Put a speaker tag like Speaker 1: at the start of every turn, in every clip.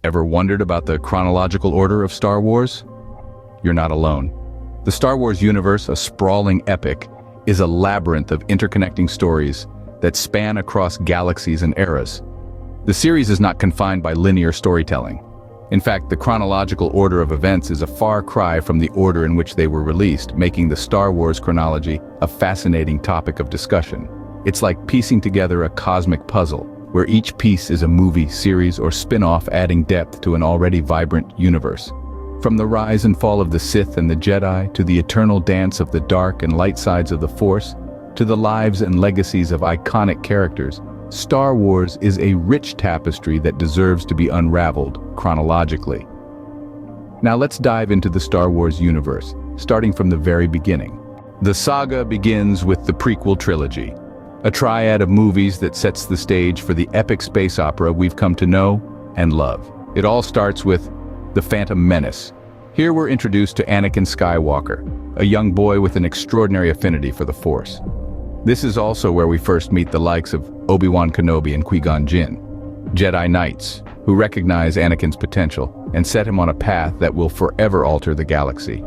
Speaker 1: Ever wondered about the chronological order of Star Wars? You're not alone. The Star Wars universe, a sprawling epic, is a labyrinth of interconnecting stories that span across galaxies and eras. The series is not confined by linear storytelling. In fact, the chronological order of events is a far cry from the order in which they were released, making the Star Wars chronology a fascinating topic of discussion. It's like piecing together a cosmic puzzle, where each piece is a movie, series, or spin-off adding depth to an already vibrant universe. From the rise and fall of the Sith and the Jedi, to the eternal dance of the dark and light sides of the Force, to the lives and legacies of iconic characters, Star Wars is a rich tapestry that deserves to be unraveled chronologically. Now let's dive into the Star Wars universe, starting from the very beginning. The saga begins with the prequel trilogy, a triad of movies that sets the stage for the epic space opera we've come to know and love. It all starts with The Phantom Menace. Here we're introduced to Anakin Skywalker, a young boy with an extraordinary affinity for the Force. This is also where we first meet the likes of Obi-Wan Kenobi and Qui-Gon Jinn, Jedi Knights, who recognize Anakin's potential and set him on a path that will forever alter the galaxy.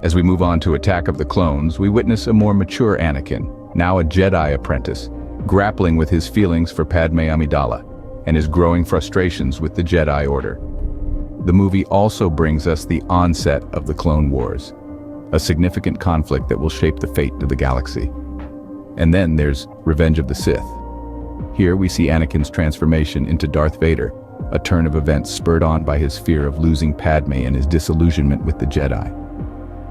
Speaker 1: As we move on to Attack of the Clones, we witness a more mature Anakin, now a Jedi apprentice, grappling with his feelings for Padme Amidala and his growing frustrations with the Jedi Order. The movie also brings us the onset of the Clone Wars, a significant conflict that will shape the fate of the galaxy. And then there's Revenge of the Sith. Here we see Anakin's transformation into Darth Vader, a turn of events spurred on by his fear of losing Padme and his disillusionment with the Jedi.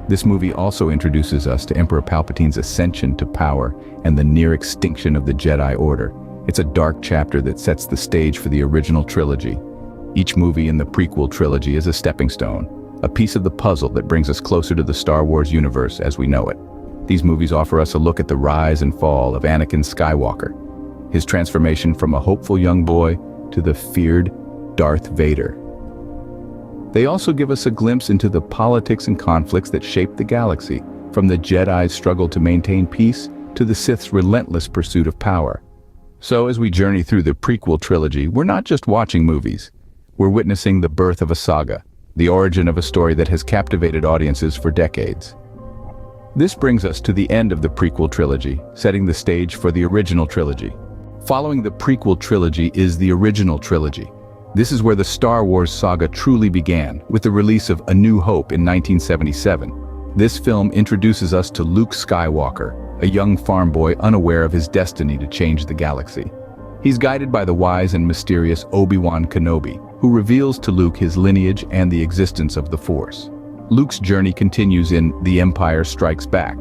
Speaker 1: This movie also introduces us to Emperor Palpatine's ascension to power and the near extinction of the Jedi Order. It's a dark chapter that sets the stage for the original trilogy. Each movie in the prequel trilogy is a stepping stone, a piece of the puzzle that brings us closer to the Star Wars universe as we know it. These movies offer us a look at the rise and fall of Anakin Skywalker, his transformation from a hopeful young boy to the feared Darth Vader. They also give us a glimpse into the politics and conflicts that shape the galaxy, from the Jedi's struggle to maintain peace to the Sith's relentless pursuit of power. So as we journey through the prequel trilogy, we're not just watching movies. We're witnessing the birth of a saga, the origin of a story that has captivated audiences for decades. This brings us to the end of the prequel trilogy, setting the stage for the original trilogy. Following the prequel trilogy is the original trilogy. This is where the Star Wars saga truly began, with the release of A New Hope in 1977. This film introduces us to Luke Skywalker, a young farm boy unaware of his destiny to change the galaxy. He's guided by the wise and mysterious Obi-Wan Kenobi, who reveals to Luke his lineage and the existence of the Force. Luke's journey continues in The Empire Strikes Back,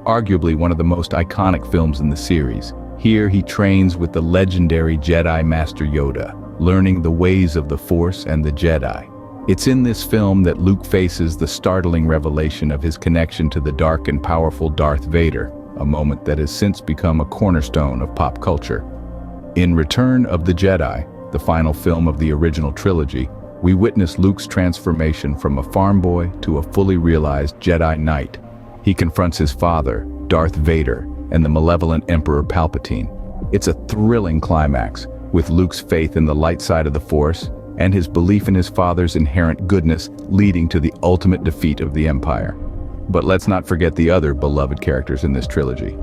Speaker 1: arguably one of the most iconic films in the series. Here he trains with the legendary Jedi Master Yoda, learning the ways of the Force and the Jedi. It's in this film that Luke faces the startling revelation of his connection to the dark and powerful Darth Vader, a moment that has since become a cornerstone of pop culture. In Return of the Jedi, the final film of the original trilogy, we witness Luke's transformation from a farm boy to a fully realized Jedi Knight. He confronts his father, Darth Vader, and the malevolent Emperor Palpatine. It's a thrilling climax, with Luke's faith in the light side of the Force and his belief in his father's inherent goodness leading to the ultimate defeat of the Empire. But let's not forget the other beloved characters in this trilogy.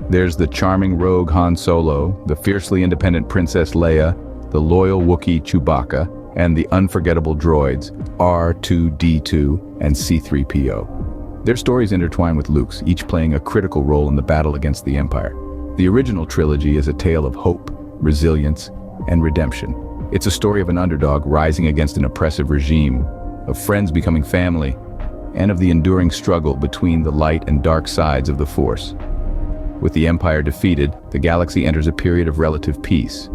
Speaker 1: There's the charming rogue Han Solo, the fiercely independent Princess Leia, the loyal Wookiee Chewbacca, and the unforgettable droids R2-D2 and C-3PO. Their stories intertwine with Luke's, each playing a critical role in the battle against the Empire. The original trilogy is a tale of hope, resilience, and redemption. It's a story of an underdog rising against an oppressive regime, of friends becoming family, and of the enduring struggle between the light and dark sides of the Force. With the Empire defeated, the galaxy enters a period of relative peace.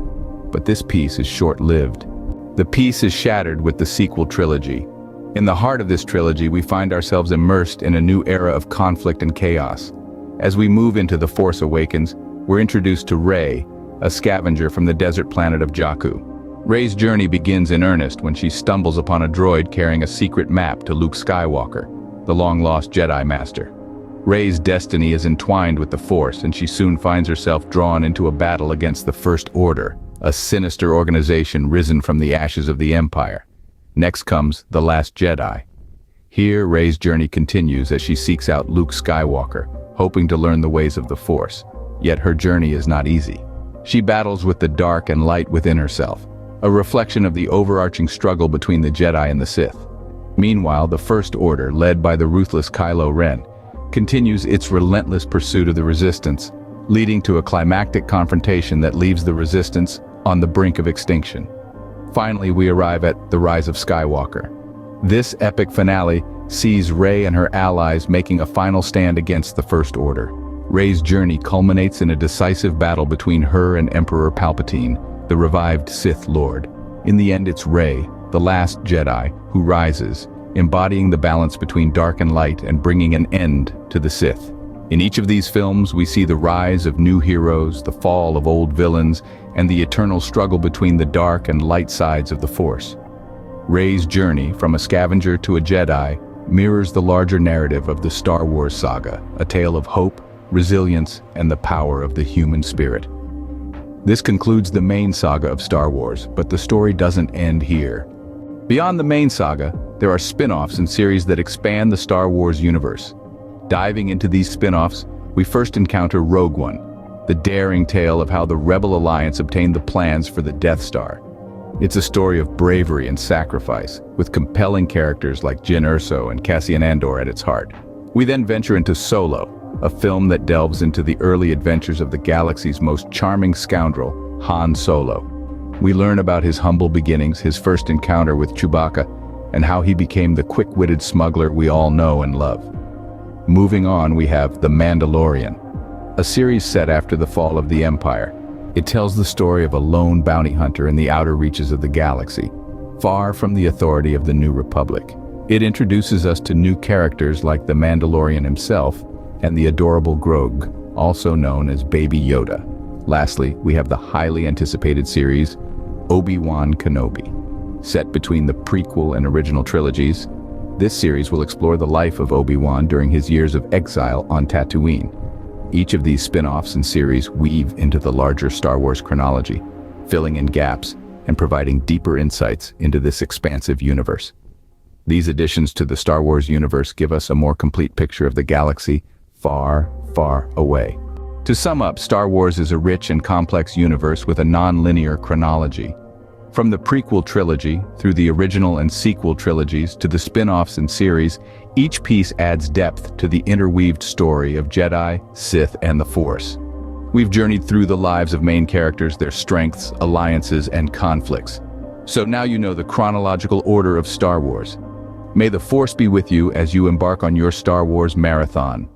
Speaker 1: But this peace is short-lived. The peace is shattered with the sequel trilogy. In the heart of this trilogy, we find ourselves immersed in a new era of conflict and chaos. As we move into The Force Awakens, we're introduced to Rey, a scavenger from the desert planet of Jakku. Rey's journey begins in earnest when she stumbles upon a droid carrying a secret map to Luke Skywalker, the long-lost Jedi Master. Rey's destiny is entwined with the Force, and she soon finds herself drawn into a battle against the First Order, a sinister organization risen from the ashes of the Empire. Next comes The Last Jedi. Here, Rey's journey continues as she seeks out Luke Skywalker, hoping to learn the ways of the Force. Yet her journey is not easy. She battles with the dark and light within herself, a reflection of the overarching struggle between the Jedi and the Sith. Meanwhile, the First Order, led by the ruthless Kylo Ren, continues its relentless pursuit of the Resistance, leading to a climactic confrontation that leaves the Resistance on the brink of extinction. Finally, we arrive at The Rise of Skywalker. This epic finale sees Rey and her allies making a final stand against the First Order. Rey's journey culminates in a decisive battle between her and Emperor Palpatine, the revived Sith Lord. In the end, it's Rey, the last Jedi, who rises, embodying the balance between dark and light and bringing an end to the Sith. In each of these films, we see the rise of new heroes, the fall of old villains, and the eternal struggle between the dark and light sides of the Force. Rey's journey from a scavenger to a Jedi mirrors the larger narrative of the Star Wars saga, a tale of hope, resilience, and the power of the human spirit. This concludes the main saga of Star Wars, but the story doesn't end here. Beyond the main saga, there are spin-offs and series that expand the Star Wars universe. Diving into these spin-offs, we first encounter Rogue One, the daring tale of how the Rebel Alliance obtained the plans for the Death Star. It's a story of bravery and sacrifice, with compelling characters like Jyn Erso and Cassian Andor at its heart. We then venture into Solo, a film that delves into the early adventures of the galaxy's most charming scoundrel, Han Solo. We learn about his humble beginnings, his first encounter with Chewbacca, and how he became the quick-witted smuggler we all know and love. Moving on, we have The Mandalorian, a series set after the fall of the Empire. It tells the story of a lone bounty hunter in the outer reaches of the galaxy, far from the authority of the New Republic. It introduces us to new characters like the Mandalorian himself and the adorable Grogu, also known as Baby Yoda. Lastly, we have the highly anticipated series, Obi-Wan Kenobi. Set between the prequel and original trilogies, this series will explore the life of Obi-Wan during his years of exile on Tatooine. Each of these spin-offs and series weave into the larger Star Wars chronology, filling in gaps and providing deeper insights into this expansive universe. These additions to the Star Wars universe give us a more complete picture of the galaxy far, far away. To sum up, Star Wars is a rich and complex universe with a non-linear chronology. From the prequel trilogy, through the original and sequel trilogies, to the spin-offs and series, each piece adds depth to the interweaved story of Jedi, Sith, and the Force. We've journeyed through the lives of main characters, their strengths, alliances, and conflicts. So now you know the chronological order of Star Wars. May the Force be with you as you embark on your Star Wars marathon.